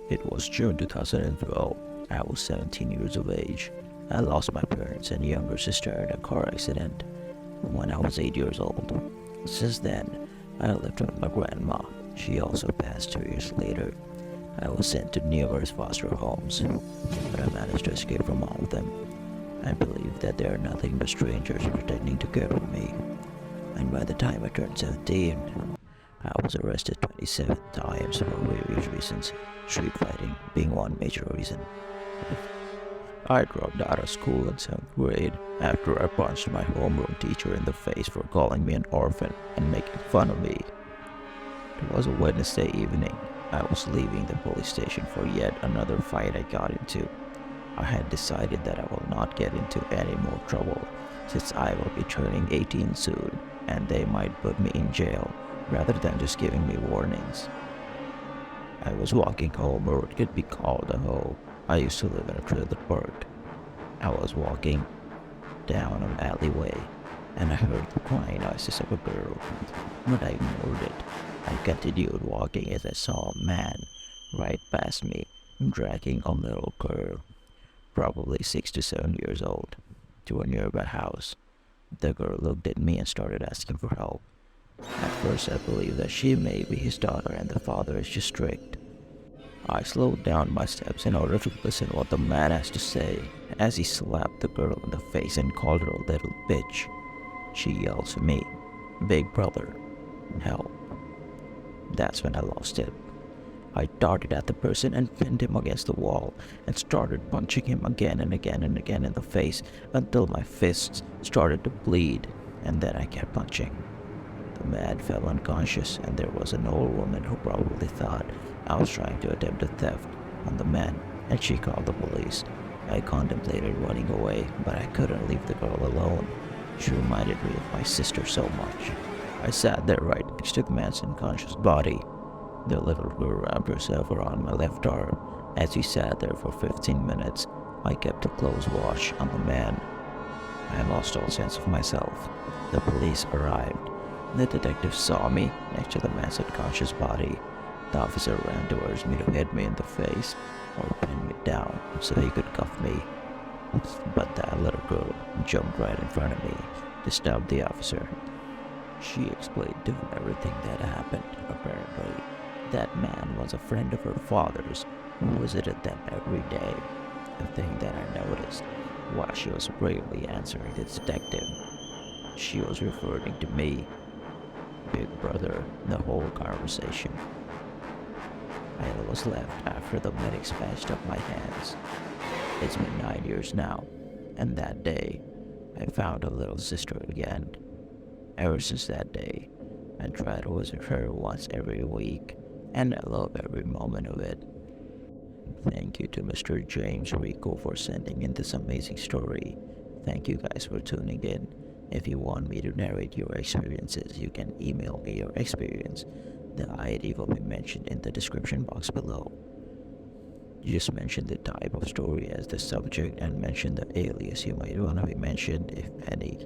It was June 2012. I was 17 years of age. I lost my parents and younger sister in a car accident when I was 8 years old. Since then, I lived with my grandma. She also passed 2 years later. I was sent to numerous foster homes, but I managed to escape from all of them. I believe that they are nothing but strangers pretending to care for me. And by the time I turned 17, I was arrested 27 times for various reasons, street fighting being one major reason. I dropped out of school in 7th grade after I punched my homeroom teacher in the face for calling me an orphan and making fun of me. It was a Wednesday evening. I was leaving the police station for yet another fight I got into. I had decided that I will not get into any more trouble since I will be turning 18 soon and they might put me in jail rather than just giving me warnings. I was walking home, or it could be called a home. I used to live in a trailer park. I was walking down an alleyway and I heard the crying noises of a girl, but I ignored it. I continued walking as I saw a man right past me dragging a little girl, probably 6 to 7 years old, to a nearby house. The girl looked at me and started asking for help. At first I believed that she may be his daughter and the father is just strict. I slowed down my steps in order to listen what the man has to say as he slapped the girl in the face and called her a little bitch. She yelled to me, "Big brother, help." That's when I lost it. I darted at the person and pinned him against the wall and started punching him again and again and again in the face until my fists started to bleed, and then I kept punching. The man fell unconscious, and there was an old woman who probably thought I was trying to attempt a theft on the man, and she called the police. I contemplated running away, but I couldn't leave the girl alone. She reminded me of my sister so much. I sat there right next to the man's unconscious body. The little girl wrapped herself around my left arm. As he sat there for 15 minutes, I kept a close watch on the man. I lost all sense of myself. The police arrived. The detective saw me next to the man's unconscious body. The officer ran towards me to hit me in the face or pin me down so he could cuff me. But that little girl jumped right in front of me to stop the officer. She explained to him everything that happened. Apparently, that man was a friend of her father's who visited them every day. The thing that I noticed while she was bravely answering the detective, she was referring to me, Big Brother, the whole conversation. I was left after the medics patched up my hands. It's been 9 years now, and that day, I found a little sister again. Ever since that day, I try to visit her once every week, and I love every moment of it. Thank you to Mr. James Rico for sending in this amazing story. Thank you guys for tuning in. If you want me to narrate your experiences, you can email me your experience. The ID will be mentioned in the description box below. Just mention the type of story as the subject and mention the alias you might want to be mentioned, if any.